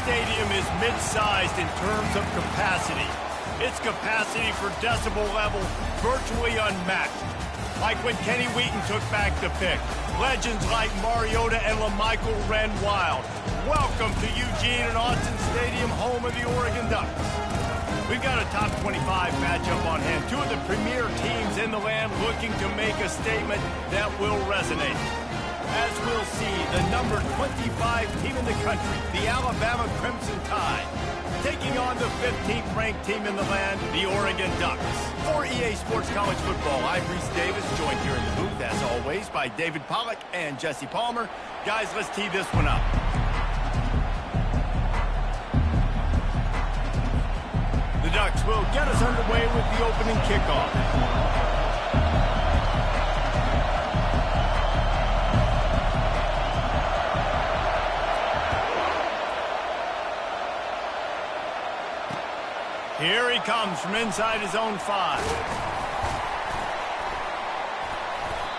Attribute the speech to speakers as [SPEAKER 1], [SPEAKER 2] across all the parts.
[SPEAKER 1] Stadium is mid-sized in terms of capacity. Its capacity for decibel level virtually unmatched. Like when Kenny Wheaton took back the pick. Legends like Mariota and LaMichael ran wild. Welcome to Eugene and Autzen Stadium, home of the Oregon Ducks. We've got a top 25 matchup on hand. Two of the premier teams in the land looking to make a statement that will resonate. As we'll see, the number 25 team in the country, the Alabama Crimson Tide, taking on the 15th ranked team in the land, the Oregon Ducks. For EA Sports College Football, I'm Reese Davis, joined here in the booth, as always, by David Pollack and Jesse Palmer. Guys, let's tee this one up. The Ducks will get us underway with the opening kickoff. Here he comes from inside his own 5.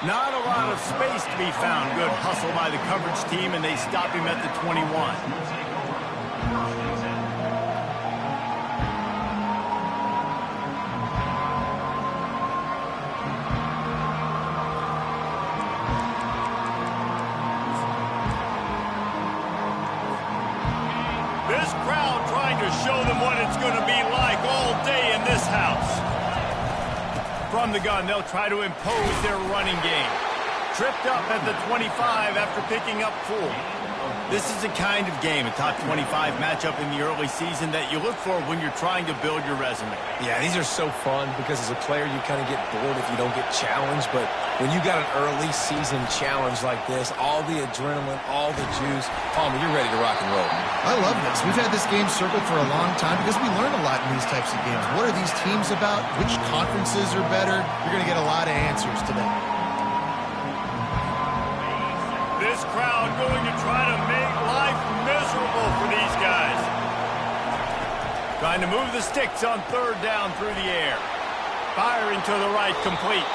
[SPEAKER 1] Not a lot of space to be found. Good hustle by the coverage team, and they stop him at the 21. This crowd trying to show them what it's going to be like all day in this house. From the gun, they'll try to impose their running game. Tripped up at the 25 after picking up 4. This is the kind of game, a top 25 matchup in the early season, that you look for when you're trying to build your resume.
[SPEAKER 2] Yeah, these are so fun because as a player, you kind of get bored if you don't get challenged. But when you got an early season challenge like this, all the adrenaline, all the juice, Palmer, you're ready to rock and roll.
[SPEAKER 3] I love this. We've had this game circled for a long time because we learn a lot in these types of games. What are these teams about? Which conferences are better? You're going to get a lot of answers today.
[SPEAKER 1] This crowd going to try to make life miserable for these guys. Trying to move the sticks on 3rd down through the air. Firing to the right, complete.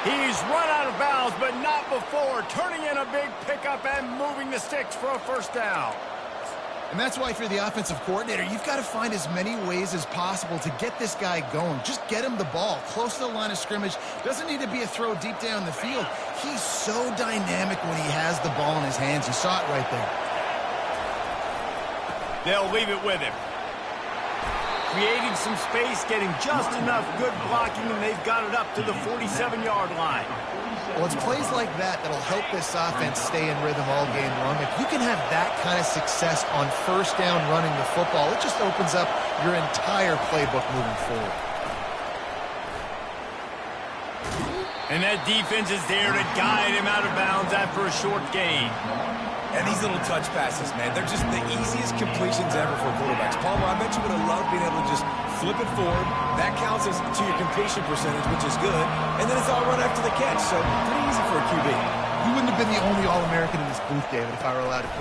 [SPEAKER 1] He's run out of bounds, but not before. Turning in a big pickup and moving the sticks for a 1st down.
[SPEAKER 3] And that's why if you're the offensive coordinator, you've got to find as many ways as possible to get this guy going. Just get him the ball close to the line of scrimmage. Doesn't need to be a throw deep down the field. He's so dynamic when he has the ball in his hands. You saw it right there.
[SPEAKER 1] They'll leave it with him. Creating some space, getting just enough good blocking, and they've got it up to the 47-yard line.
[SPEAKER 3] Well, it's plays like that that'll help this offense stay in rhythm all game long. If you can have that kind of success on 1st down running the football, it just opens up your entire playbook moving forward.
[SPEAKER 1] And that defense is there to guide him out of bounds after a short gain.
[SPEAKER 2] And these little touch passes, man, they're just the easiest completions ever for quarterbacks. Palmer, I bet you would have loved being able to just flip it forward. That counts as to your completion percentage, which is good. And then it's all run after the catch, so pretty easy for a QB.
[SPEAKER 3] You wouldn't have been the only All-American in this booth, David, if I were allowed to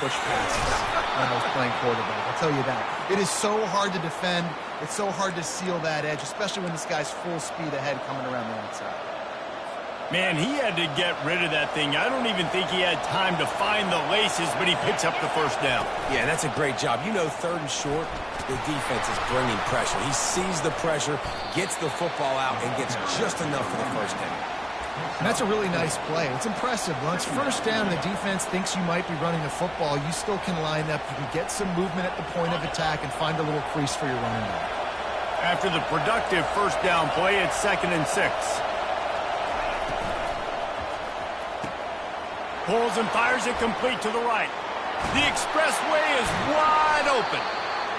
[SPEAKER 3] push passes when I was playing quarterback. I'll tell you that. It is so hard to defend. It's so hard to seal that edge, especially when this guy's full speed ahead coming around the outside.
[SPEAKER 1] Man, he had to get rid of that thing. I don't even think he had time to find the laces, but he picks up the 1st down.
[SPEAKER 2] Yeah, that's a great job. You know, 3rd and short, the defense is bringing pressure. He sees the pressure, gets the football out, and gets just enough for the 1st down.
[SPEAKER 3] And that's a really nice play. It's impressive. Once 1st down and the defense thinks you might be running the football, you still can line up. You can get some movement at the point of attack and find a little crease for your running back.
[SPEAKER 1] After the productive 1st down play, it's 2nd and 6. Pulls and fires it complete to the right. The expressway is wide open.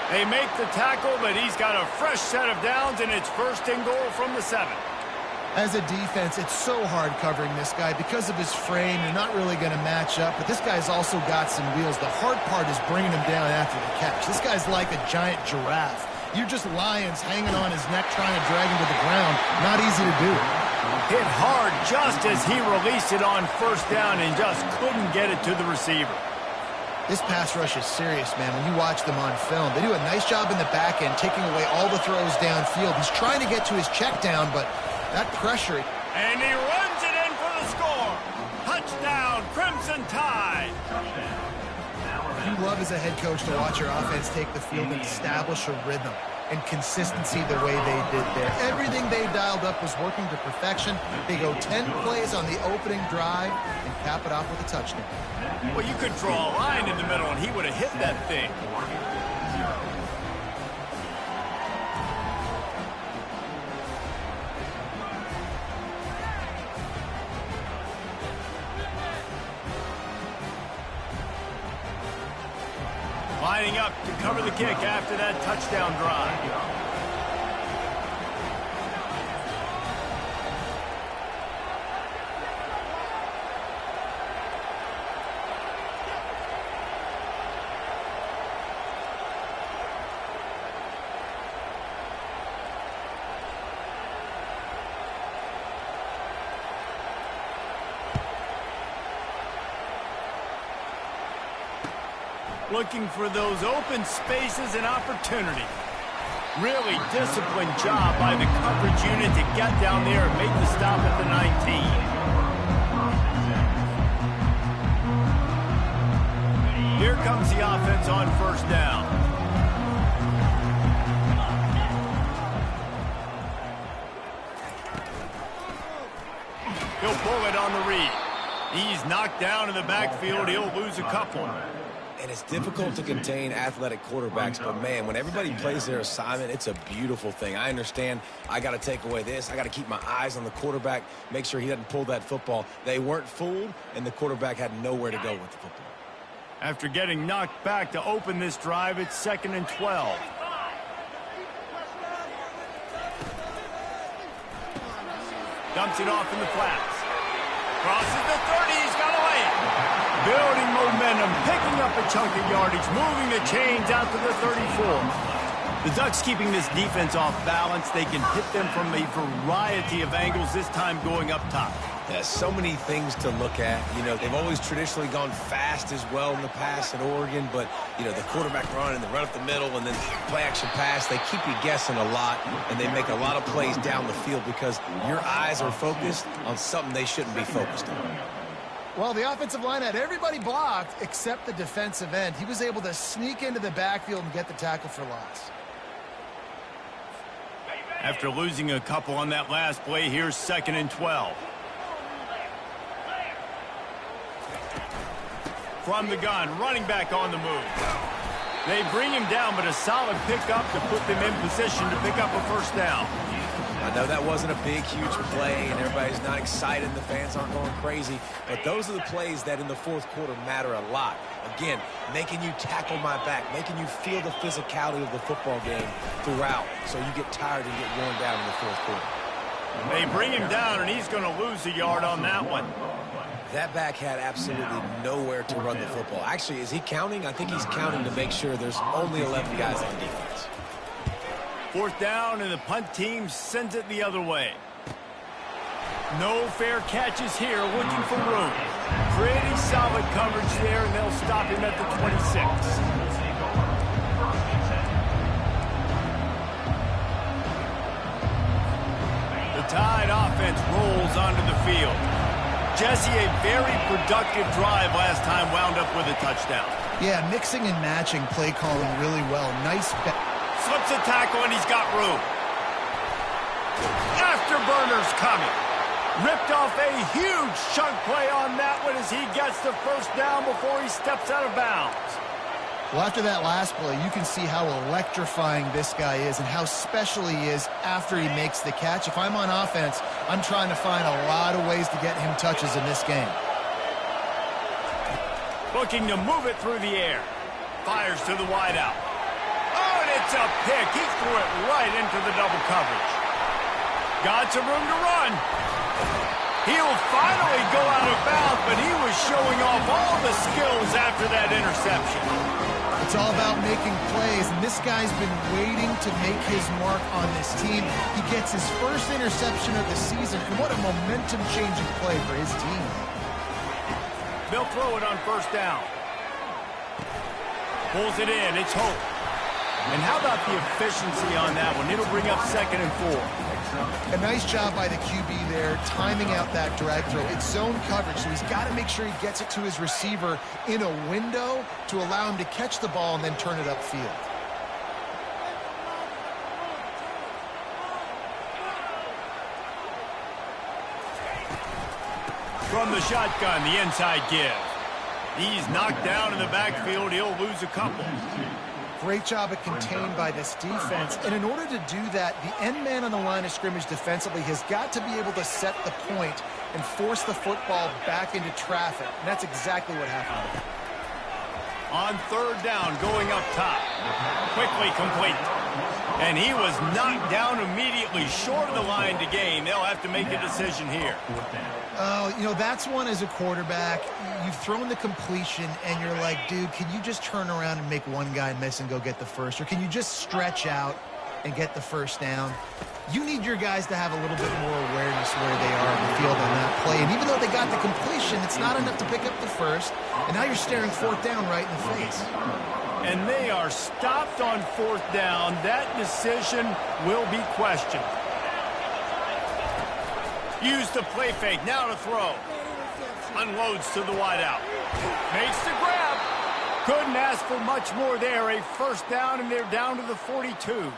[SPEAKER 1] They make the tackle, but he's got a fresh set of downs, and it's 1st and goal from the 7.
[SPEAKER 3] As a defense, it's so hard covering this guy. Because of his frame, you're not really going to match up, but this guy's also got some wheels. The hard part is bringing him down after the catch. This guy's like a giant giraffe. You're just lions hanging on his neck trying to drag him to the ground. Not easy to do.
[SPEAKER 1] Hit hard just as he released it on 1st down and just couldn't get it to the receiver.
[SPEAKER 3] This pass rush is serious, man. When you watch them on film, they do a nice job in the back end, taking away all the throws downfield. He's trying to get to his check down, but that pressure.
[SPEAKER 1] And he runs it in for the score. Touchdown, Crimson Tide.
[SPEAKER 3] You love as a head coach to watch your offense take the field and establish a rhythm and consistency the way they did there. Everything they dialed up was working to perfection. They go 10 plays on the opening drive and cap it off with a touchdown.
[SPEAKER 1] Well, you could draw a line in the middle and he would have hit that thing. Lining up to cover the kick after that touchdown drive. Looking for those open spaces and opportunity. Really disciplined job by the coverage unit to get down there and make the stop at the 19. Here comes the offense on first down. He'll pull it on the read. He's knocked down in the backfield. He'll lose a couple.
[SPEAKER 2] And it's difficult to contain athletic quarterbacks, but man, when everybody plays their assignment, it's a beautiful thing. I understand I got to take away this. I got to keep my eyes on the quarterback, make sure he doesn't pull that football. They weren't fooled, and the quarterback had nowhere to go with the football.
[SPEAKER 1] After getting knocked back to open this drive, it's 2nd and 12. Dumps it off in the flats. Crosses the 30, he's got a lane. Building momentum, picking up a chunk of yardage, moving the chains out to the 34. The Ducks keeping this defense off balance. They can hit them from a variety of angles, this time going up top.
[SPEAKER 2] There's so many things to look at. You know, they've always traditionally gone fast as well in the past at Oregon, but, you know, the quarterback run and the run up the middle and then play-action pass, they keep you guessing a lot, and they make a lot of plays down the field because your eyes are focused on something they shouldn't be focused on.
[SPEAKER 3] Well, the offensive line had everybody blocked except the defensive end. He was able to sneak into the backfield and get the tackle for loss.
[SPEAKER 1] After losing a couple on that last play, here's 2nd and 12. From the gun, running back on the move. They bring him down, but a solid pickup to put them in position to pick up a first down.
[SPEAKER 2] I know that wasn't a big, huge play, and everybody's not excited, and the fans aren't going crazy, but those are the plays that in the fourth quarter matter a lot. Again, making you tackle my back, making you feel the physicality of the football game throughout, so you get tired and get worn down in the fourth quarter.
[SPEAKER 1] They bring him down, and he's going to lose a yard on that one.
[SPEAKER 2] That back had absolutely nowhere to run the football. Actually, is he counting? I think he's counting to make sure there's only 11 guys on defense.
[SPEAKER 1] 4th down, and the punt team sends it the other way. No fair catches here, looking for room. Pretty solid coverage there, and they'll stop him at the 26. The Tide offense rolls onto the field. Jesse, a very productive drive last time, wound up with a touchdown.
[SPEAKER 3] Yeah, mixing and matching play calling really well. Nice bet.
[SPEAKER 1] Slips a tackle, and he's got room. Afterburners coming. Ripped off a huge chunk play on that one as he gets the first down before he steps out of bounds.
[SPEAKER 3] Well, after that last play, you can see how electrifying this guy is and how special he is after he makes the catch. If I'm on offense, I'm trying to find a lot of ways to get him touches in this game.
[SPEAKER 1] Looking to move it through the air. Fires to the wideout. Oh, and it's a pick. He threw it right into the double coverage. Got some room to run. He'll finally go out of bounds, but he was showing off all the skills after that interception.
[SPEAKER 3] It's all about making plays, and this guy's been waiting to make his mark on this team. He gets his first interception of the season, and what a momentum-changing play for his team.
[SPEAKER 1] They'll throw it on first down. Pulls it in. It's Hope. And how about the efficiency on that one? It'll bring up 2nd and 4.
[SPEAKER 3] A nice job by the QB there, timing out that drag throw. It's zone coverage, so he's got to make sure he gets it to his receiver in a window to allow him to catch the ball and then turn it upfield.
[SPEAKER 1] From the shotgun, the inside give. He's knocked down in the backfield. He'll lose a couple.
[SPEAKER 3] Great job at contained by this defense. And in order to do that, the end man on the line of scrimmage defensively has got to be able to set the point and force the football back into traffic. And that's exactly what happened.
[SPEAKER 1] On third down, going up top. Quickly complete. And he was knocked down immediately short of the line to gain. They'll have to make a decision here.
[SPEAKER 3] Oh, you know, that's one as a quarterback. You've thrown the completion, and you're like, dude, can you just turn around and make one guy miss and go get the first? Or can you just stretch out and get the first down? You need your guys to have a little bit more awareness where they are on the field on that play. And even though they got the completion, it's not enough to pick up the first. And now you're staring fourth down right in the face.
[SPEAKER 1] And they are stopped on fourth down. That decision will be questioned. Use the play fake, now to throw. Unloads to the wideout. Makes the grab. Couldn't ask for much more there. A first down, and they're down to the 42.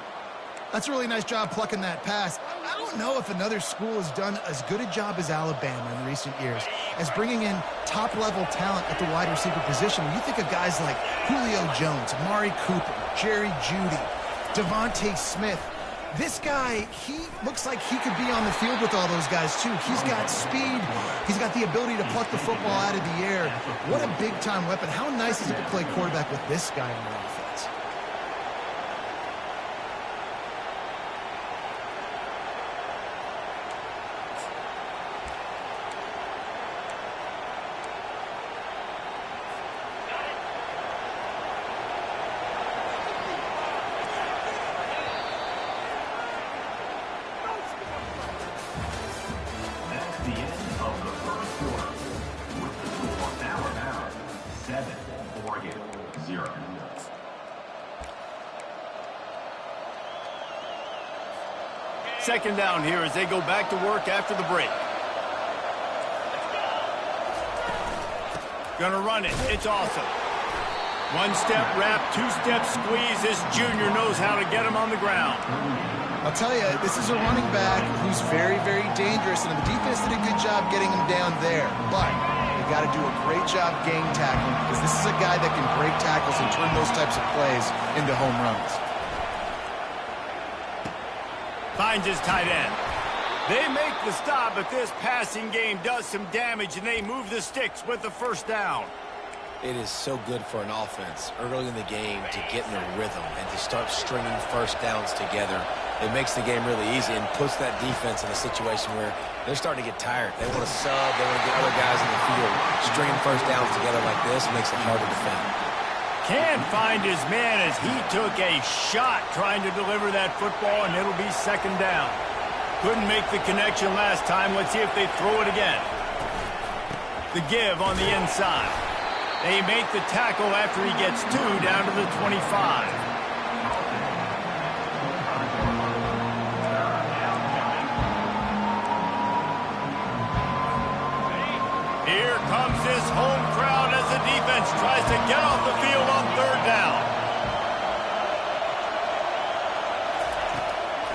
[SPEAKER 3] That's a really nice job plucking that pass. I don't know if another school has done as good a job as Alabama in recent years as bringing in top-level talent at the wide receiver position. When you think of guys like Julio Jones, Amari Cooper, Jerry Jeudy, Devontae Smith, this guy, he looks like he could be on the field with all those guys, too. He's got speed. He's got the ability to pluck the football out of the air. What a big-time weapon. How nice is it to play quarterback with this guy in the offense?
[SPEAKER 1] Second down here as they go back to work after the break. Gonna run it. It's awesome. One-step wrap, two-step squeeze. This junior knows how to get him on the ground.
[SPEAKER 3] I'll tell you, this is a running back who's very, very dangerous, and the defense did a good job getting him down there. But you got to do a great job gang tackling, because this is a guy that can break tackles and turn those types of plays into home runs.
[SPEAKER 1] Finds his tight end. They make the stop, but this passing game does some damage, and they move the sticks with the first down.
[SPEAKER 2] It is so good for an offense early in the game to get in a rhythm and to start stringing first downs together. It makes the game really easy and puts that defense in a situation where they're starting to get tired. They want to sub. They want to get other guys in the field. Stringing first downs together like this makes it hard to defend.
[SPEAKER 1] Can't find his man as he took a shot trying to deliver that football, and it'll be second down. Couldn't make the connection last time. Let's see if they throw it again. The give on the inside. They make the tackle after he gets two down to the 25. Here comes this home crowd as the defense tries to get off the field on third down.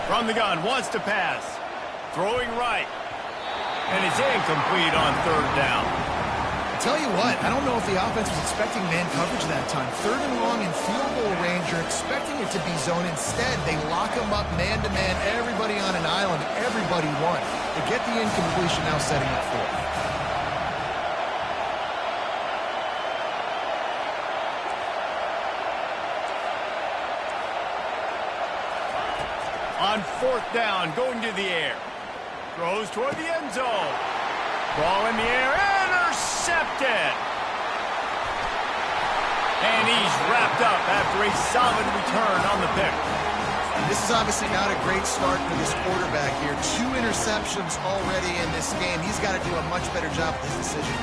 [SPEAKER 1] From the gun, wants to pass. Throwing right. And it's incomplete on third down.
[SPEAKER 3] Tell you what, I don't know if the offense was expecting man coverage that time. Third and long in field goal range, you're expecting it to be zone. Instead, they lock them up man-to-man, everybody on an island, everybody won. They get the incompletion, now setting up fourth.
[SPEAKER 1] On fourth down, going to the air. Throws toward the end zone. Ball in the air, intercepted. And he's wrapped up after a solid return on the pick.
[SPEAKER 3] This is obviously not a great start for this quarterback here. 2 interceptions already in this game. He's got to do a much better job with his decision.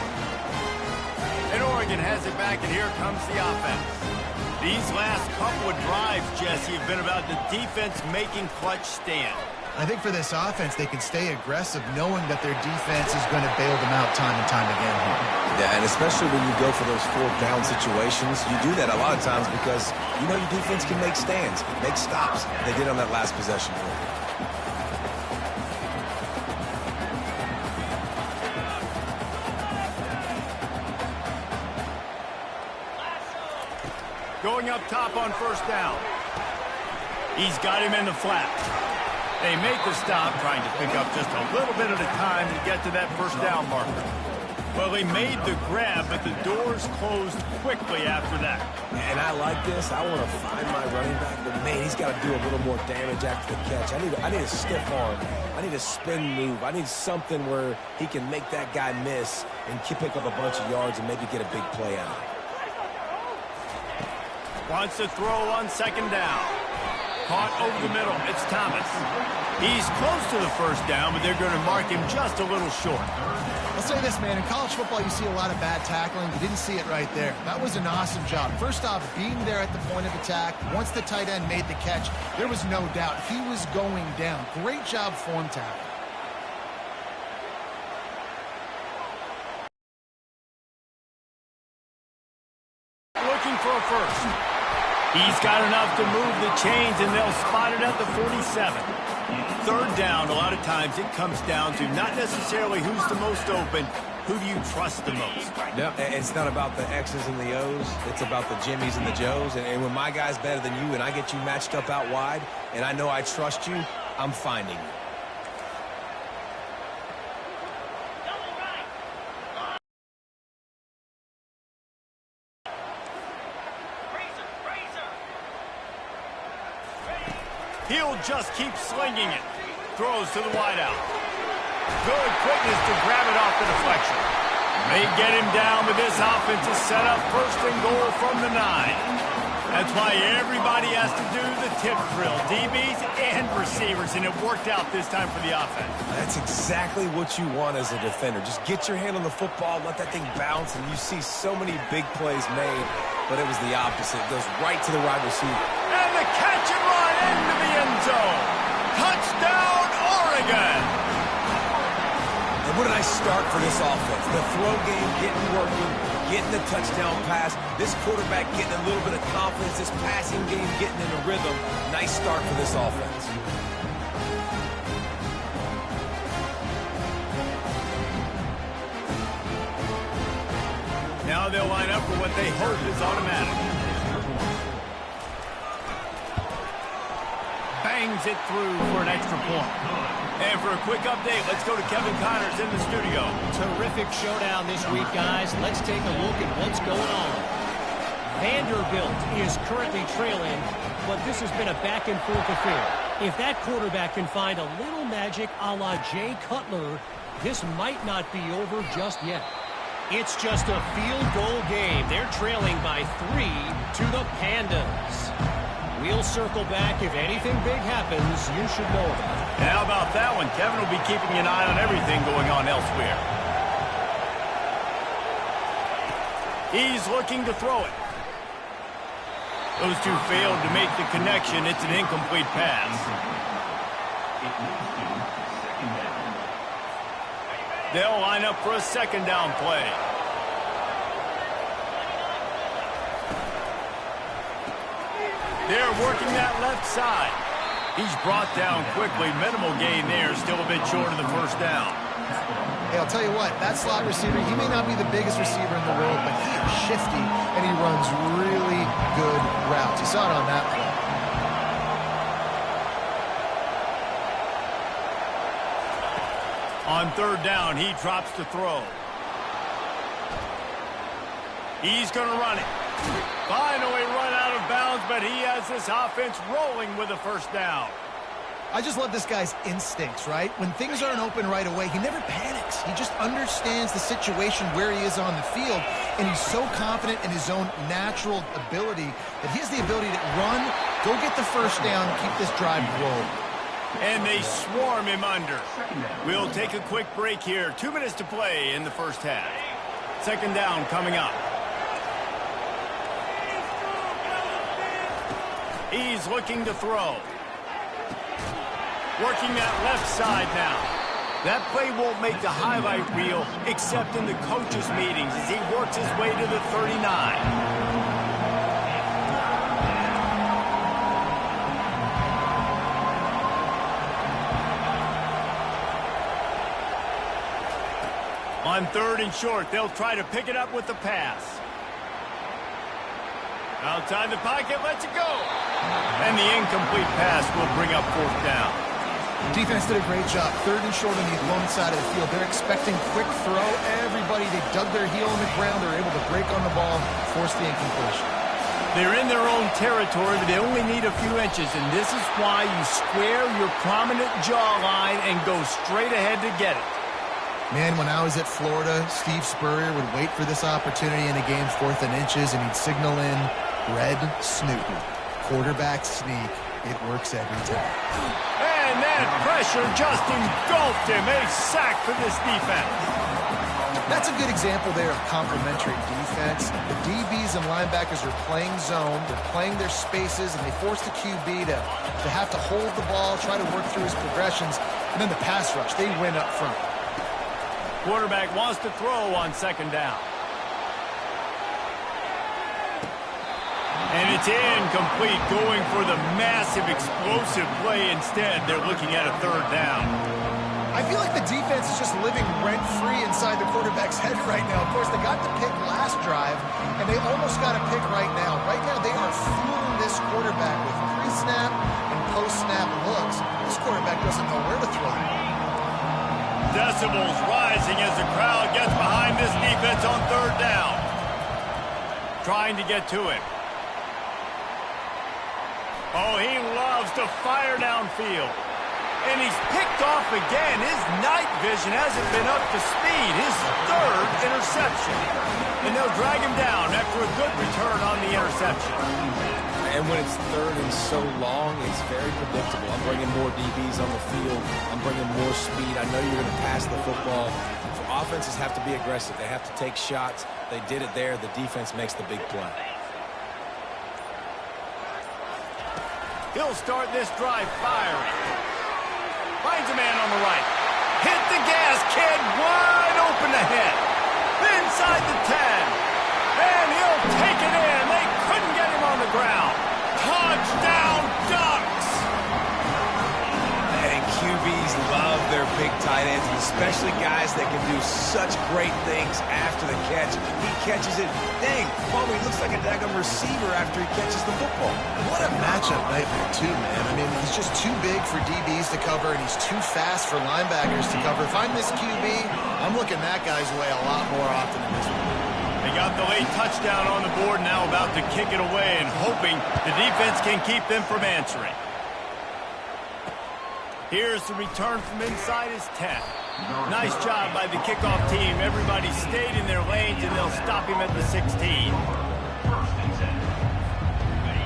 [SPEAKER 1] And Oregon has it back, and here comes the offense. These last couple of drives, Jesse, have been about the defense making clutch stand.
[SPEAKER 3] I think for this offense, they can stay aggressive knowing that their defense is going to bail them out time and time again here.
[SPEAKER 2] Yeah, and especially when you go for those fourth-down situations, you do that a lot of times because you know your defense can make stands, make stops. They did on that last possession.
[SPEAKER 1] Going up top on first down. He's got him in the flat. They make the stop, trying to pick up just a little bit at a time to get to that first down marker. Well, they made the grab, but the doors closed quickly after that.
[SPEAKER 2] And I like this. I want to find my running back, but man, he's got to do a little more damage after the catch. I need a stiff arm. I need a spin move. I need something where he can make that guy miss and pick up a bunch of yards and maybe get a big play out.
[SPEAKER 1] Wants to throw on second down. Caught over the middle. It's Thomas. He's close to the first down, but they're going to mark him just a little short.
[SPEAKER 3] I'll say this, man. In college football, you see a lot of bad tackling. You didn't see it right there. That was an awesome job. First off, being there at the point of attack. Once the tight end made the catch, there was no doubt he was going down. Great job form tackle.
[SPEAKER 1] Looking for a first. He's got enough to move the chains, and they'll spot it at the 47. Third down, a lot of times it comes down to not necessarily who's the most open, who do you trust the most?
[SPEAKER 2] No, it's not about the X's and the O's. It's about the Jimmys and the Joes. And when my guy's better than you and I get you matched up out wide, and I know I trust you, I'm finding you.
[SPEAKER 1] He'll just keep slinging it. Throws to the wideout. Good quickness to grab it off the deflection. May get him down, but this offense is set up first and goal from the 9. That's why everybody has to do the tip drill, DBs and receivers, and it worked out this time for the offense.
[SPEAKER 2] That's exactly what you want as a defender. Just get your hand on the football, let that thing bounce, and you see so many big plays made, but it was the opposite. It goes right to the wide receiver.
[SPEAKER 1] And the catch and run into the end zone. Touchdown, Oregon!
[SPEAKER 2] And what a nice start for this offense. The throw game getting working, getting the touchdown pass. This quarterback getting a little bit of confidence. This passing game getting in a rhythm. Nice start for this offense.
[SPEAKER 1] Now they'll line up for what they hope is automatic. Bangs it through for an extra point. And for a quick update, let's go to Kevin Connors in the studio.
[SPEAKER 4] Terrific showdown this week, guys. Let's take a look at what's going on. Vanderbilt is currently trailing, but this has been a back-and-forth affair. If that quarterback can find a little magic a la Jay Cutler, this might not be over just yet. It's just a field goal game. They're trailing by 3 to the Pandas. We'll circle back. If anything big happens, you should know about it.
[SPEAKER 1] And how about that one? Kevin will be keeping an eye on everything going on elsewhere. He's looking to throw it. Those two failed to make the connection. It's an incomplete pass. They'll line up for a second down play. They're working that left side. He's brought down quickly. Minimal gain there. Still a bit short of the first down.
[SPEAKER 3] Hey, I'll tell you what, that slot receiver, he may not be the biggest receiver in the world, but he's shifty, and he runs really good routes. You saw it on that play.
[SPEAKER 1] On third down, he drops the throw. He's going to run it. Finally run out of bounds, but he has this offense rolling with a first down.
[SPEAKER 3] I just love this guy's instincts, right? When things aren't open right away, he never panics. He just understands the situation where he is on the field, and he's so confident in his own natural ability that he has the ability to run, go get the first down, keep this drive rolling.
[SPEAKER 1] And they swarm him under. We'll take a quick break here. 2 minutes to play in the first half. Second down coming up. He's looking to throw. Working that left side now. That play won't make the highlight reel except in the coaches' meetings as he works his way to the 39. On 3rd and short, they'll try to pick it up with the pass. Outside the pocket, lets it go. And the incomplete pass will bring up 4th down.
[SPEAKER 3] Defense did a great job. 3rd and short on the opponent's side of the field. They're expecting quick throw. Everybody, they dug their heel in the ground. They're able to break on the ball, force the incompletion.
[SPEAKER 1] They're in their own territory, but they only need a few inches, and this is why you square your prominent jawline and go straight ahead to get it.
[SPEAKER 3] Man, when I was at Florida, Steve Spurrier would wait for this opportunity in a game 4th and inches, and he'd signal in red snoot. Quarterback sneak. It works every time.
[SPEAKER 1] And that pressure just engulfed him. A sack for this defense.
[SPEAKER 3] That's a good example there of complementary defense. The DBs and linebackers are playing zone. They're playing their spaces, and they force the QB to have to hold the ball, try to work through his progressions, and then the pass rush. They win up front.
[SPEAKER 1] Quarterback wants to throw on 2nd down. And it's incomplete, going for the massive explosive play instead. They're looking at a 3rd down.
[SPEAKER 3] I feel like the defense is just living rent-free inside the quarterback's head right now. Of course, they got the pick last drive, and they almost got a pick right now. Right now, they are fooling this quarterback with pre-snap and post-snap looks. This quarterback doesn't know where to throw the ball.
[SPEAKER 1] Decibels rising as the crowd gets behind this defense on 3rd down. Trying to get to it. Oh, he loves to fire downfield. And he's picked off again. His night vision hasn't been up to speed. His 3rd interception. And they'll drag him down after a good return on the interception.
[SPEAKER 2] And when it's 3rd and so long, it's very predictable. I'm bringing more DBs on the field. I'm bringing more speed. I know you're going to pass the football. Offenses have to be aggressive. They have to take shots. They did it there. The defense makes the big play.
[SPEAKER 1] He'll start this drive firing. Finds a man on the right. Hit the gas, kid. Wide open ahead. Inside the 10. And he'll take it in. They couldn't get him on the ground. Touchdown, Ducks!
[SPEAKER 2] And QBs love their big tight ends, especially guys that can do such great things after the catch. He catches it. Dang, Palmer, he looks like a daggum receiver after he catches the football.
[SPEAKER 3] What a matchup nightmare, too, man. I mean, he's just too big for DBs to cover, and he's too fast for linebackers to cover. If I'm this QB, I'm looking that guy's way a lot more often than this one.
[SPEAKER 1] They got the late touchdown on the board, now about to kick it away and hoping the defense can keep them from answering. Here's the return from inside his 10. Nice job by the kickoff team. Everybody stayed in their lanes, and they'll stop him at the 16.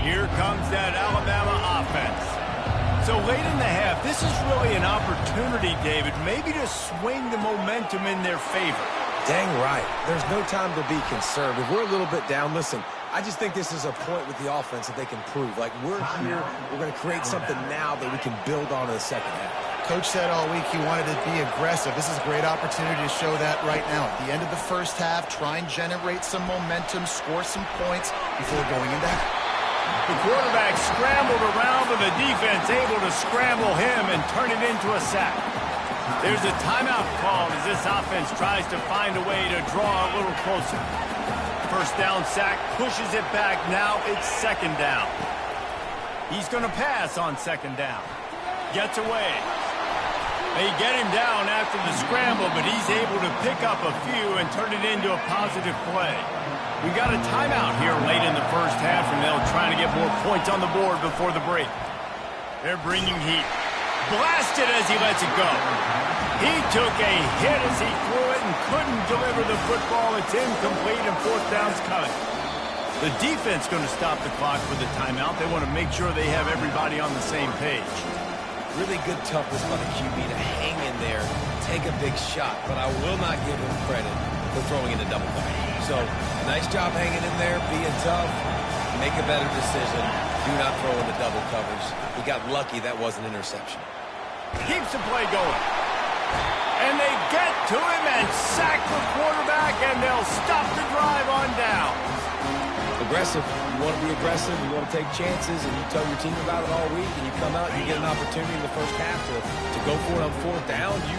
[SPEAKER 1] Here comes that Alabama offense. So late in the half, this is really an opportunity, David, maybe to swing the momentum in their favor.
[SPEAKER 2] Dang right. There's no time to be conservative. We're a little bit down. Listen, I just think this is a point with the offense that they can prove. Like, we're here, we're going to create something now that we can build on in the 2nd half.
[SPEAKER 3] Coach said all week he wanted to be aggressive. This is a great opportunity to show that right now. At the end of the 1st half, try and generate some momentum, score some points before going into half.
[SPEAKER 1] The quarterback scrambled around, but the defense able to scramble him and turn it into a sack. There's a timeout called as this offense tries to find a way to draw a little closer. 1st down sack, pushes it back. Now it's 2nd down. He's going to pass on 2nd down. Gets away. They get him down after the scramble, but he's able to pick up a few and turn it into a positive play. We got a timeout here late in the 1st half, and they'll try to get more points on the board before the break. They're bringing heat. Blasted as he lets it go. He took a hit as he threw it and couldn't deliver the football. It's incomplete, and 4th down's coming. The defense going to stop the clock with the timeout. They want to make sure they have everybody on the same page.
[SPEAKER 2] Really good toughness by the QB to hang in there, take a big shot, but I will not give him credit for throwing into double cover. So, nice job hanging in there, being tough, make a better decision. Do not throw into double covers. He got lucky that was an interception.
[SPEAKER 1] Keeps the play going. And they get to him and sack the quarterback, and they'll stop the drive on down.
[SPEAKER 2] Aggressive. You want to be aggressive. You want to take chances, and you tell your team about it all week, and you come out and you get an opportunity in the first half to go for it on fourth down. You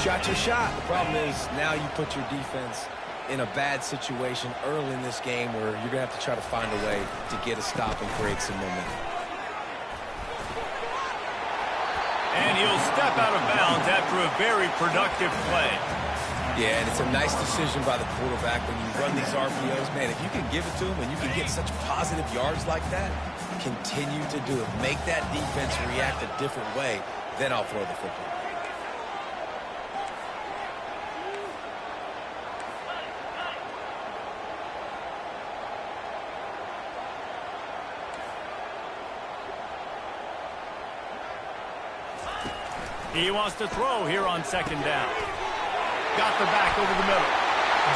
[SPEAKER 2] shot your shot. The problem is now you put your defense in a bad situation early in this game where you're going to have to try to find a way to get a stop and create some momentum.
[SPEAKER 1] And he'll step out of bounds after a very productive play.
[SPEAKER 2] Yeah, and it's a nice decision by the quarterback when you run these RPOs. Man, if you can give it to him and you can get such positive yards like that, continue to do it. Make that defense react a different way, then I'll throw the football.
[SPEAKER 1] He wants to throw here on second down. Got the back over the middle.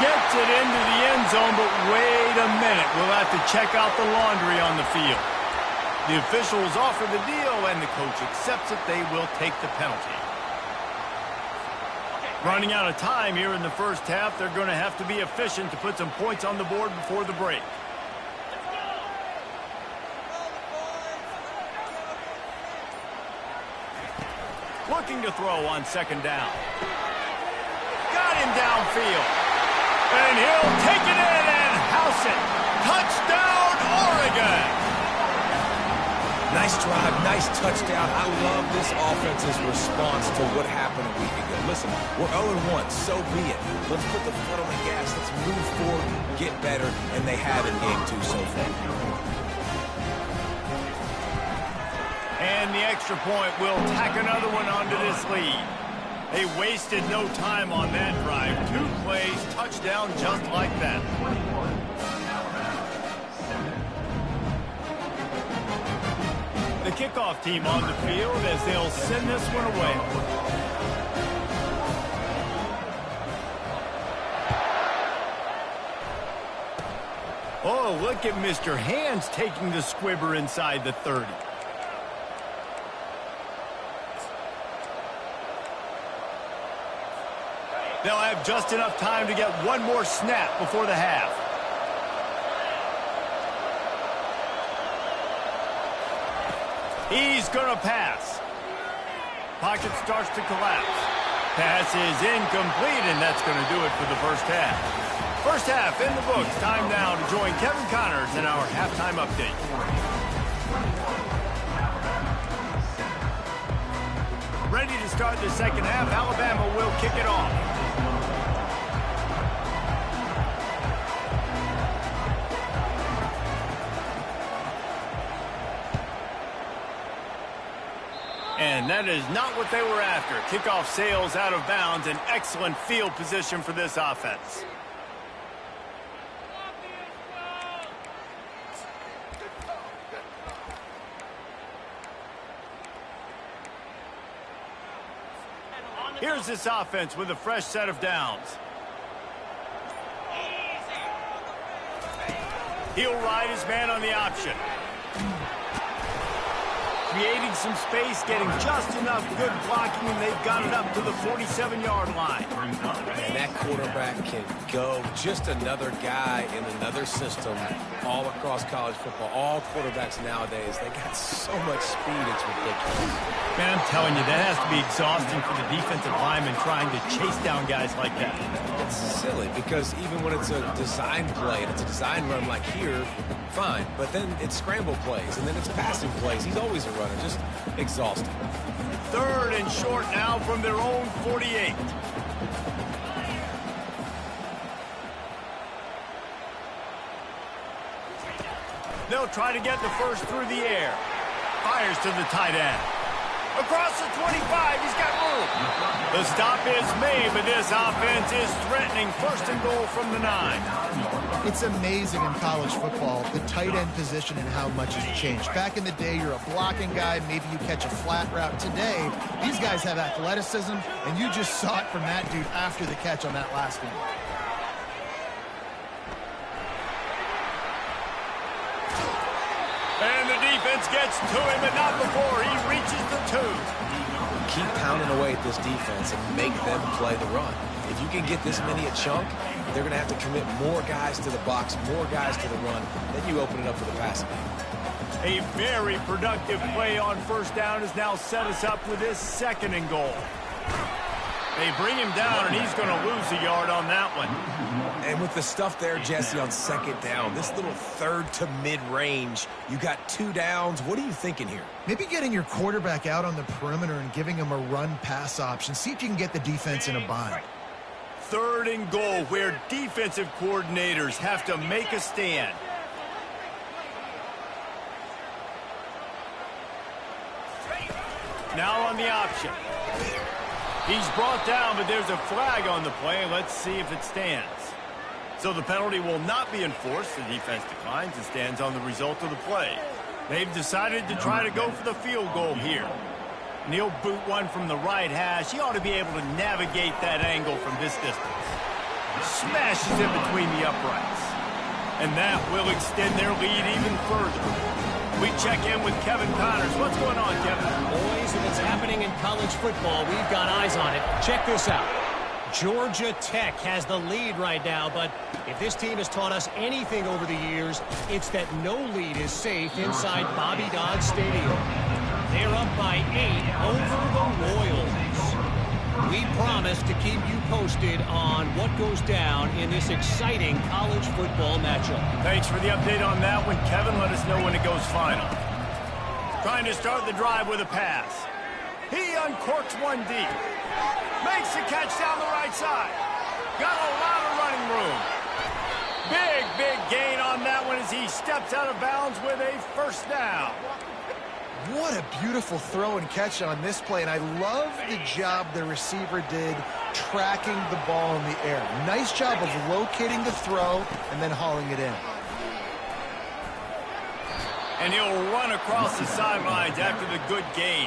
[SPEAKER 1] Gets it into the end zone, but wait a minute. We'll have to check out the laundry on the field. The officials offer the deal, and the coach accepts it. They will take the penalty. Running out of time here in the first half. They're going to have to be efficient to put some points on the board before the break. Looking to throw on second down. Got him downfield. And he'll take it in and house it. Touchdown, Oregon!
[SPEAKER 2] Nice drive, nice touchdown. I love this offense's response to what happened a week ago. Listen, we're 0-1, so be it. Let's put the foot on the gas. Let's move forward, get better, and they have in game 2 so far.
[SPEAKER 1] And the extra point will tack another one onto this lead. They wasted no time on that drive. 2 plays, touchdown just like that. The kickoff team on the field as they'll send this one away. Oh, look at Mr. Hands taking the squibber inside the 30. They'll have just enough time to get one more snap before the half. He's going to pass. Pocket starts to collapse. Pass is incomplete, and that's going to do it for the first half. First half in the books. Time now to join Kevin Connors in our halftime update. Ready to start the second half. Alabama will kick it off. And that is not what they were after. Kickoff sails out of bounds. An excellent field position for this offense. Here's this offense with a fresh set of downs. He'll ride his man on the option. Creating some space, getting just enough good blocking, and they've got it up to the 47-yard line.
[SPEAKER 2] And that quarterback can go. Just another guy in another system all across college football. All quarterbacks nowadays, they got so much speed, it's ridiculous.
[SPEAKER 1] Man, I'm telling you, that has to be exhausting for the defensive lineman trying to chase down guys like that.
[SPEAKER 2] It's silly because even when it's a design play and it's a design run like here, fine. But then it's scramble plays and then it's passing plays. He's always a runner. Just exhausting.
[SPEAKER 1] Third and short now from their own 48. They'll try to get the first through the air. Fires to the tight end. Across the 25, he's got room. The stop is made, but this offense is threatening first and goal from the 9.
[SPEAKER 3] It's amazing in college football, the tight end position and how much has changed. Back in the day, you're a blocking guy, maybe you catch a flat route. Today, these guys have athleticism, and you just saw it from that dude after the catch on that last one.
[SPEAKER 1] And the defense gets to him, but not before he reaches the 2.
[SPEAKER 2] keep pounding away at this defense and make them play the run. If you can get this many a chunk, they're going to have to commit more guys to the box, more guys to the run. Then you open it up for the passing game.
[SPEAKER 1] A very productive play on first down has now set us up with this 2nd and goal. They bring him down, and he's going to lose a yard on that one.
[SPEAKER 2] And with the stuff there, Jesse, on 2nd down, this little 3rd to mid-range, you got 2 downs. What are you thinking here?
[SPEAKER 3] Maybe getting your quarterback out on the perimeter and giving him a run-pass option. See if you can get the defense in a bind.
[SPEAKER 1] 3rd and goal, where defensive coordinators have to make a stand. Now on the option. He's brought down, but there's a flag on the play. Let's see if it stands. So the penalty will not be enforced. The defense declines and stands on the result of the play. They've decided to try to go for the field goal here. And he'll boot one from the right hash. He ought to be able to navigate that angle from this distance. Smashes it between the uprights. And that will extend their lead even further. We check in with Kevin Connors. What's going on, Kevin?
[SPEAKER 4] Boys, if it's happening in college football, we've got eyes on it. Check this out. Georgia Tech has the lead right now, but if this team has taught us anything over the years, it's that no lead is safe inside Bobby Dodd Stadium. They're up by 8 over the Royals. We promise to keep you posted on what goes down in this exciting college football matchup.
[SPEAKER 1] Thanks for the update on that one, Kevin. Let us know when it goes final. Trying to start the drive with a pass. He uncorks one deep. Makes the catch down the right side. Got a lot of running room. Big gain on that one as he steps out of bounds with a 1st down.
[SPEAKER 3] What a beautiful throw and catch on this play, and I love the job the receiver did tracking the ball in the air. Nice job of locating the throw and then hauling it in.
[SPEAKER 1] And he'll run across the sidelines after the good gain.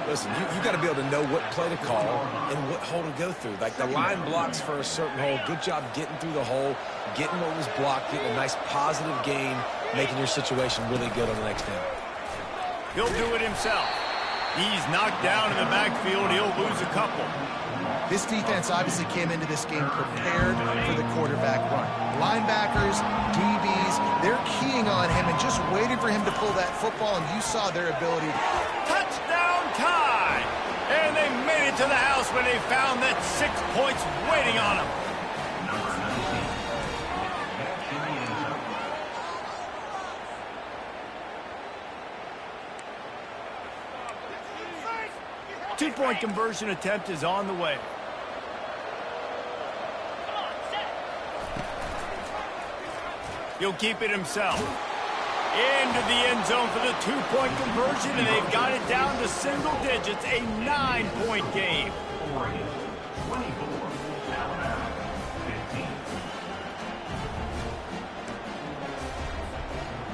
[SPEAKER 2] Listen, you got to be able to know what play to call and what hole to go through. Like the line blocks for a certain hole. Good job getting through the hole, getting what was blocked, getting a nice positive gain, making your situation really good on the next down.
[SPEAKER 1] He'll do it himself. He's knocked down in the backfield. He'll lose a couple.
[SPEAKER 3] This defense obviously came into this game prepared for the quarterback run. Linebackers, DBs, they're keying on him and just waiting for him to pull that football, and you saw their ability.
[SPEAKER 1] Touchdown tie! And they made it to the house when they found that 6 points waiting on them. Two-point conversion attempt is on the way. He'll keep it himself. Into the end zone for the 2-point conversion, and they've got it down to single digits, a 9-point game.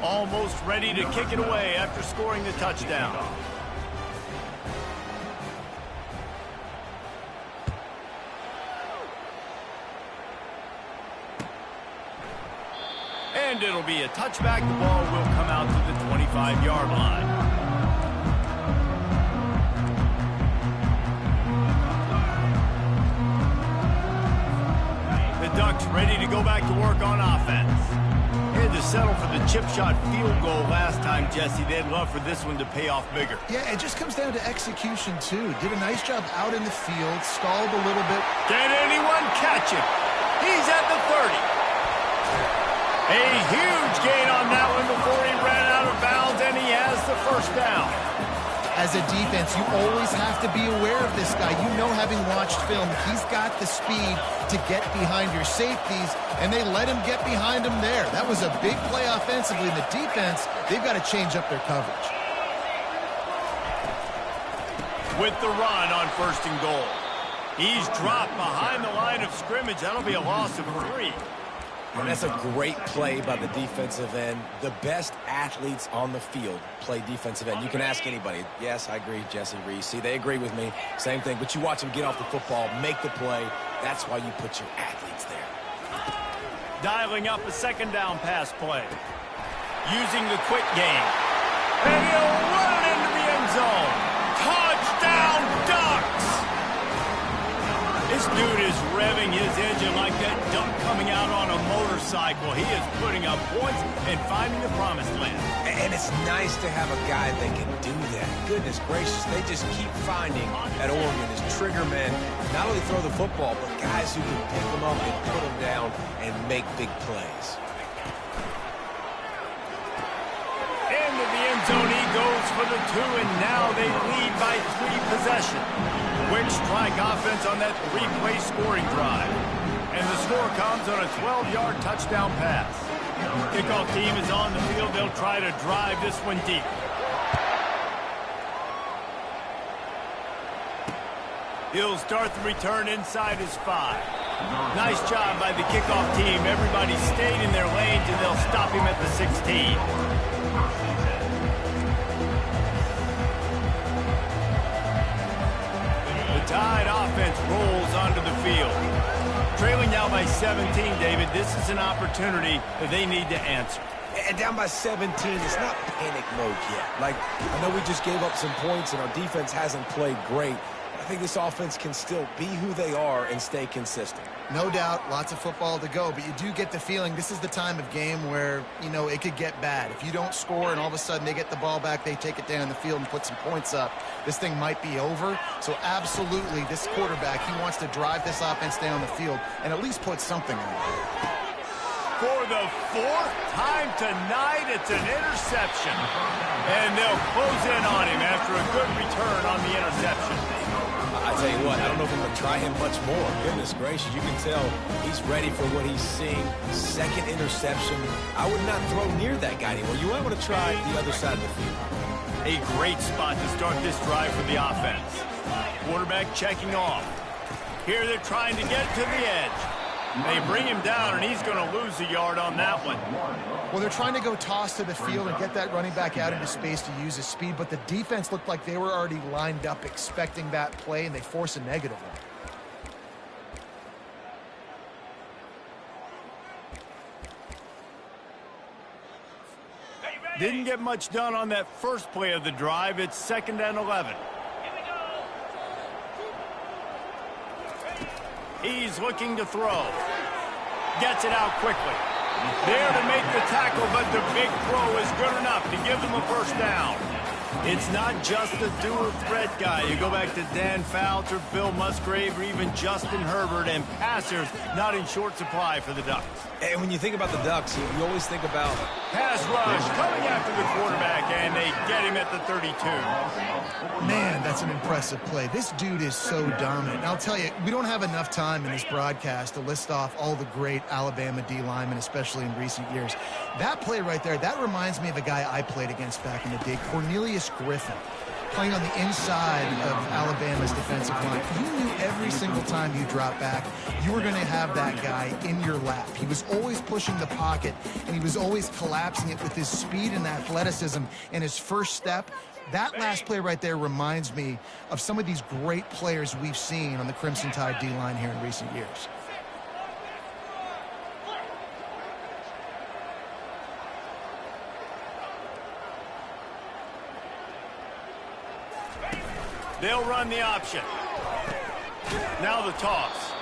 [SPEAKER 1] Almost ready to kick it away after scoring the touchdown. And it'll be a touchback. The ball will come out to the 25-yard line. The Ducks ready to go back to work on offense. Had to settle for the chip shot field goal last time, Jesse. They'd love for this one to pay off bigger.
[SPEAKER 3] Yeah, it just comes down to execution, too. Did a nice job out in the field, stalled a little bit.
[SPEAKER 1] Can anyone catch him? He's at the 30. A huge gain on that one before he ran out of bounds, and he has the 1st down.
[SPEAKER 3] As a defense, you always have to be aware of this guy. You know, having watched film, he's got the speed to get behind your safeties, and they let him get behind him there. That was a big play offensively. The defense, they've got to change up their coverage.
[SPEAKER 1] With the run on 1st and goal. He's dropped behind the line of scrimmage. That'll be a loss of 3.
[SPEAKER 2] And that's a great play by the defensive end. The best athletes on the field play defensive end. You can ask anybody. Yes, I agree, Jesse Reese. See, they agree with me. Same thing. But you watch them get off the football, make the play. That's why you put your athletes there.
[SPEAKER 1] Dialing up a 2nd down pass play. Using the quick game. And he'll run it into the end zone. Touchdown, This dude is revving his engine like that duck coming out on a motorcycle. He is putting up points and finding the promised land.
[SPEAKER 2] And it's nice to have a guy that can do that. Goodness gracious, they just keep finding at Oregon as trigger men, not only throw the football, but guys who can pick them up and put them down and make big plays.
[SPEAKER 1] Into the end zone he goes for the 2, and now they lead by 3 possessions. Quick strike offense on that 3-play scoring drive. And the score comes on a 12-yard touchdown pass. Kickoff team is on the field. They'll try to drive this one deep. He'll start the return inside his 5. Nice job by the kickoff team. Everybody stayed in their lanes, and they'll stop him at the 16. Tide offense rolls onto the field. Trailing now by 17, David. This is an opportunity that they need to answer.
[SPEAKER 2] And down by 17, it's not panic mode yet. Like, I know we just gave up some points and our defense hasn't played great. I think this offense can still be who they are and stay consistent.
[SPEAKER 3] No doubt, lots of football to go, but you do get the feeling this is the time of game where, you know, it could get bad. If you don't score and all of a sudden they get the ball back, they take it down the field and put some points up, this thing might be over. So absolutely, this quarterback, he wants to drive this offense down the field and at least put something on it.
[SPEAKER 1] For the 4th time tonight, it's an interception. And they'll close in on him after a good return on the interception.
[SPEAKER 2] I tell you what, I don't know if I'm going to try him much more. Goodness gracious, you can tell he's ready for what he's seeing. 2nd interception. I would not throw near that guy anymore. You might want to try the other side of the field.
[SPEAKER 1] A great spot to start this drive for the offense. Quarterback checking off. Here they're trying to get to the edge. They bring him down, and he's going to lose a yard on that one.
[SPEAKER 3] Well, they're trying to go toss to the field and get that running back out into space to use his speed, but the defense looked like they were already lined up expecting that play, and they force a negative one.
[SPEAKER 1] Didn't get much done on that first play of the drive. It's 2nd and 11. He's looking to throw. Gets it out quickly. There to make the tackle, but the big throw is good enough to give them a first down. It's not just the dual threat guy. You go back to Dan Fouts or Bill Musgrave or even Justin Herbert, and passers not in short supply for the Ducks.
[SPEAKER 2] And when you think about the Ducks, you always think about
[SPEAKER 1] pass rush coming after the quarterback, and they get him at the 32.
[SPEAKER 3] Man, that's an impressive play. This dude is so dominant. And I'll tell you, we don't have enough time in this broadcast to list off all the great Alabama D linemen, especially in recent years. That play right there, that reminds me of a guy I played against back in the day, Cornelius Griffin, playing on the inside of Alabama's defensive line. You knew every single time you dropped back, you were going to have that guy in your lap. He was always pushing the pocket, and he was always collapsing it with his speed and athleticism and his first step. That last play right there reminds me of some of these great players we've seen on the Crimson Tide D-line here in recent years.
[SPEAKER 1] They'll run the option. Now the toss.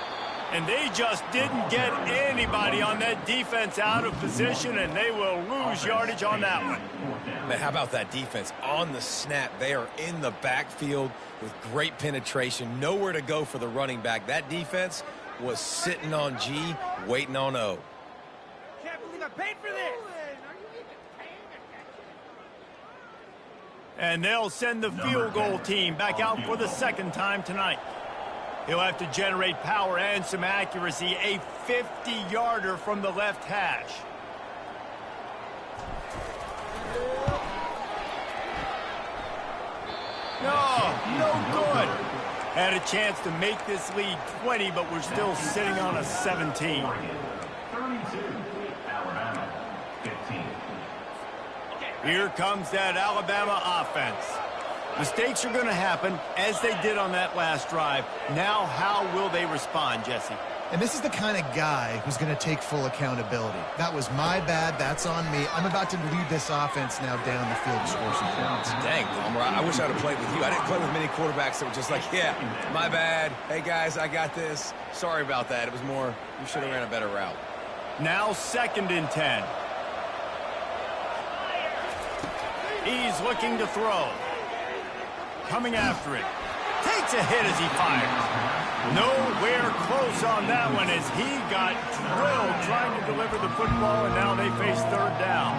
[SPEAKER 1] And they just didn't get anybody on that defense out of position, and they will lose yardage on that one.
[SPEAKER 2] Man, how about that defense? On the snap, they are in the backfield with great penetration. Nowhere to go for the running back. That defense was sitting on G, waiting on O.
[SPEAKER 5] Can't believe I paid for this.
[SPEAKER 1] And they'll send the field goal team back out for the 2nd time tonight. He'll have to generate power and some accuracy. A 50-yarder from the left hash. No good. Had a chance to make this lead 20, but we're still sitting on a 17. Here comes that Alabama offense. Mistakes are going to happen, as they did on that last drive. Now, how will they respond, Jesse?
[SPEAKER 3] And this is the kind of guy who's going to take full accountability. That was my bad. That's on me. I'm about to lead this offense now down the field to score some points.
[SPEAKER 2] Dang, Palmer, I wish I would have played with you. I didn't play with many quarterbacks that were just like, yeah, my bad. Hey, guys, I got this. Sorry about that. It was more, you should have ran a better route.
[SPEAKER 1] Now 2nd and 10. He's looking to throw. Coming after it. Takes a hit as he fires. Nowhere close on that one as he got drilled trying to deliver the football, and now they face 3rd down.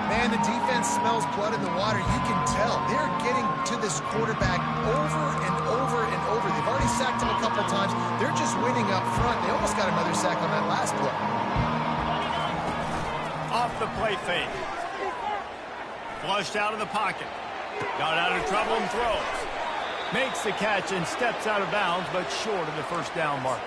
[SPEAKER 3] Man, the defense smells blood in the water. You can tell. They're getting to this quarterback over and over and over. They've already sacked him a couple times. They're just winning up front. They almost got another sack on that last play.
[SPEAKER 1] Off the play fake. Flushed out of the pocket. Got out of trouble and throws. Makes the catch and steps out of bounds, but short of the 1st down mark.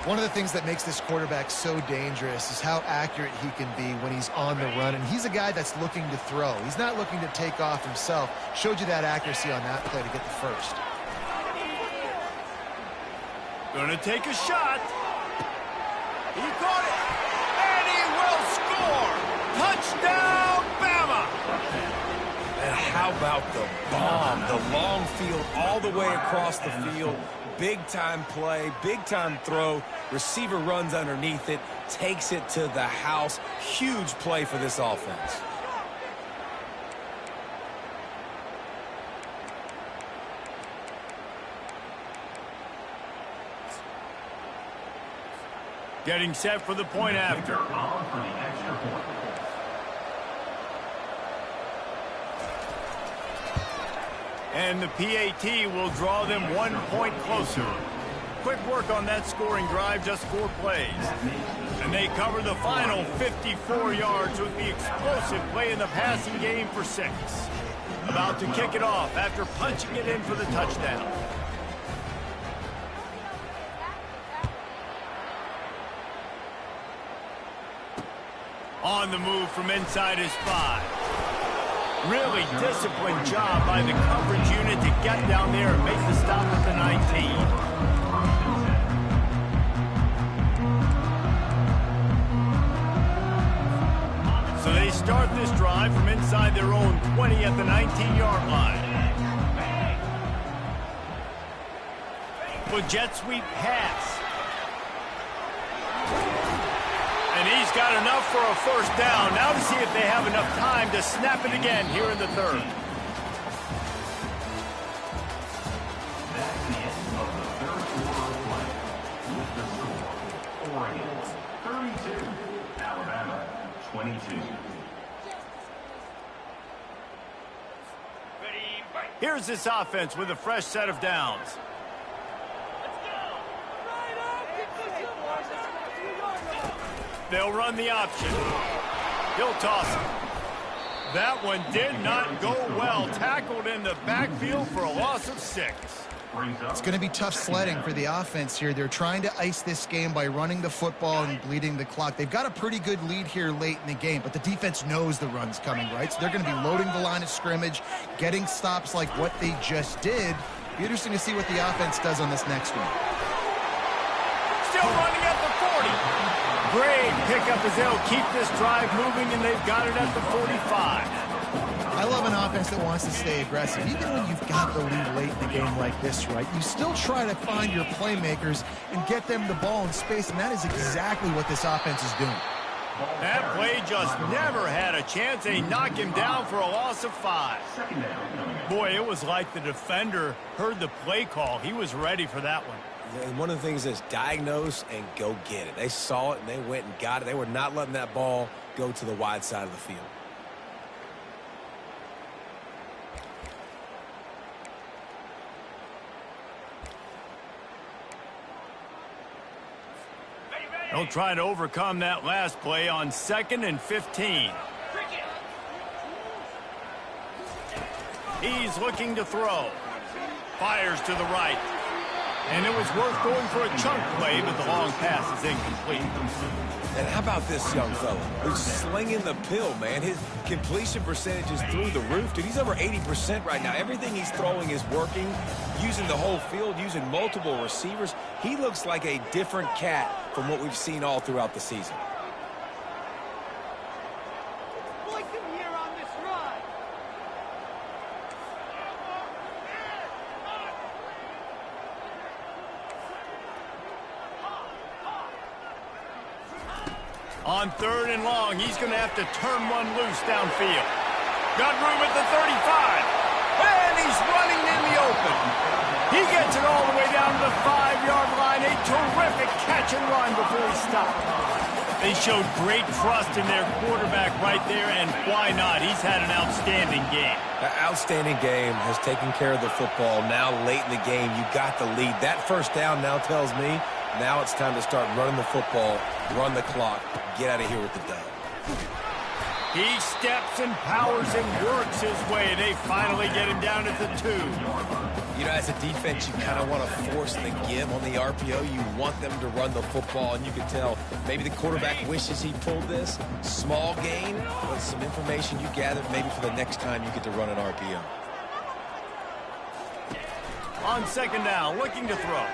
[SPEAKER 3] One of the things that makes this quarterback so dangerous is how accurate he can be when he's on the run. And he's a guy that's looking to throw. He's not looking to take off himself. Showed you that accuracy on that play to get the 1st.
[SPEAKER 1] Gonna take a shot. He caught it. And he will score. Touchdown, Bama.
[SPEAKER 2] And how about the bomb? The long field all the way across the field. Big-time play, big-time throw. Receiver runs underneath it, takes it to the house. Huge play for this offense.
[SPEAKER 1] Getting set for the point after. And the PAT will draw them 1 point closer. Quick work on that scoring drive, just 4 plays. And they cover the final 54 yards with the explosive play in the passing game for 6. About to kick it off after punching it in for the touchdown. On the move from inside his 5. Really disciplined job by the coverage unit to get down there and make the stop at the 19. So they start this drive from inside their own 20 at the 19-yard line. With jet sweep pass. And he's got enough for a 1st down. Now to see if they have enough time to snap it again here in the 3rd.
[SPEAKER 6] That's the end of the 3rd quarter of play. With the score, Oregon 32, Alabama 22.
[SPEAKER 1] Here's this offense with a fresh set of downs. They'll run the option. He'll toss it. That one did not go well. Tackled in the backfield for a loss of 6.
[SPEAKER 3] It's going to be tough sledding for the offense here. They're trying to ice this game by running the football and bleeding the clock. They've got a pretty good lead here late in the game, but the defense knows the run's coming, right? So they're going to be loading the line of scrimmage, getting stops like what they just did. Be interesting to see what the offense does on this next one.
[SPEAKER 1] Still running at the 40. Great pickup as they'll keep this drive moving, and they've got it at the 45.
[SPEAKER 3] I love an offense that wants to stay aggressive. Even when you've got the lead late in the game like this, right, you still try to find your playmakers and get them the ball in space, and that is exactly what this offense is doing.
[SPEAKER 1] That play just never had a chance. They knock him down for a loss of 5. Boy, it was like the defender heard the play call. He was ready for that one.
[SPEAKER 2] And one of the things is diagnose and go get it. They saw it and they went and got it. They were not letting that ball go to the wide side of the field.
[SPEAKER 1] They'll try to overcome that last play on 2nd and 15. He's looking to throw. Fires to the right. And it was worth going for a chunk play, but the long pass is incomplete.
[SPEAKER 2] And how about this young fella who's slinging the pill, man? His completion percentage is through the roof. Dude, he's over 80% right now. Everything he's throwing is working, using the whole field, using multiple receivers. He looks like a different cat from what we've seen all throughout the season.
[SPEAKER 1] On 3rd and long, he's going to have to turn one loose downfield. Got room at the 35. And he's running in the open. He gets it all the way down to the 5-yard line. A terrific catch and run before he stopped. They showed great trust in their quarterback right there, and why not? He's had an outstanding game.
[SPEAKER 2] An outstanding game, has taken care of the football. Now late in the game, you got the lead. That first down now tells me now it's time to start running the football, run the clock, get out of here with the dub.
[SPEAKER 1] He steps and powers and works his way. They finally get him down at the 2.
[SPEAKER 2] You know, as a defense, you kind of want to force the give on the RPO. You want them to run the football, and you can tell maybe the quarterback wishes he pulled this. Small gain, but some information you gathered maybe for the next time you get to run an RPO.
[SPEAKER 1] On 2nd down, looking to throw.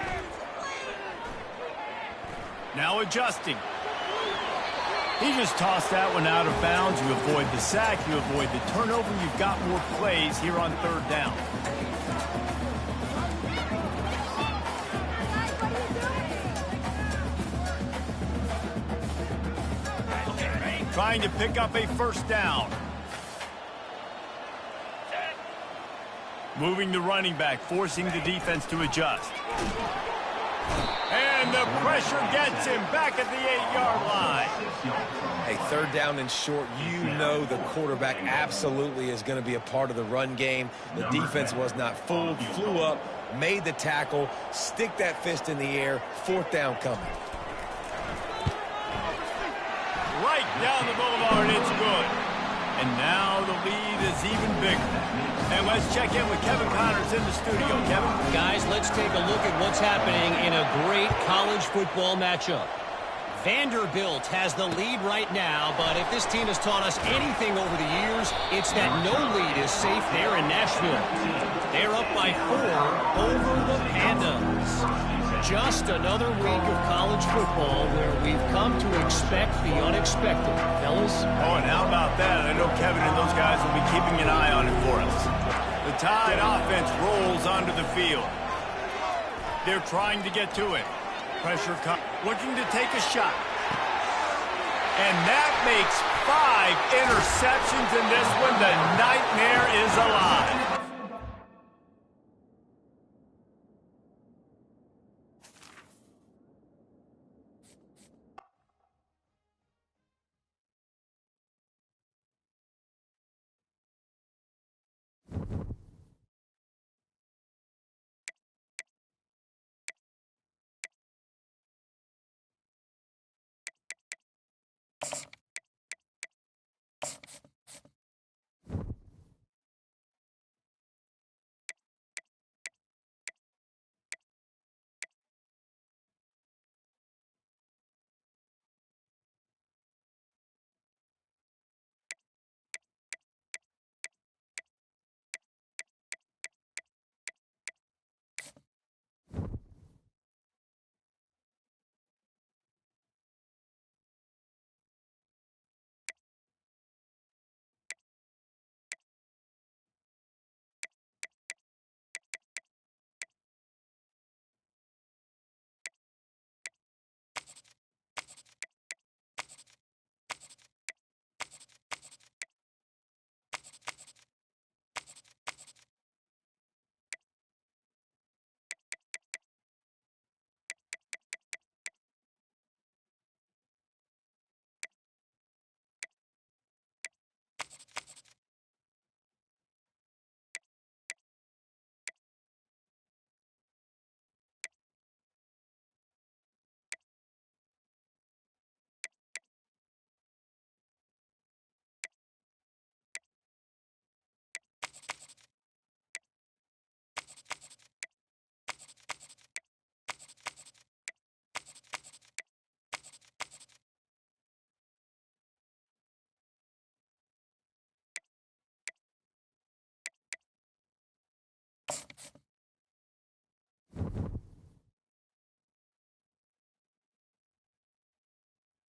[SPEAKER 1] Now adjusting. He just tossed that one out of bounds. You avoid the sack, you avoid the turnover. You've got more plays here on 3rd down. Trying to pick up a 1st down. Moving the running back, forcing the defense to adjust. And the pressure gets him back at the 8-yard line.
[SPEAKER 2] Hey, 3rd down and short, you know the quarterback absolutely is going to be a part of the run game. The defense was not fooled, flew up, made the tackle, stick that fist in the air, 4th down coming.
[SPEAKER 1] Right down the boulevard, it's good. And now the lead is even bigger. And let's check in with Kevin Connors in the studio. Kevin?
[SPEAKER 4] Guys, let's take a look at what's happening in a great college football matchup. Vanderbilt has the lead right now, but if this team has taught us anything over the years, it's that no lead is safe there in Nashville. They're up by 4 over the Pandas. Just another week of college football where we've come to expect the unexpected. Fellas?
[SPEAKER 1] Oh, and how about that? I know Kevin and those guys will be keeping an eye on it for us. The Tide offense rolls onto the field. They're trying to get to it. Pressure looking to take a shot. And that makes 5 interceptions in this one. The nightmare is alive.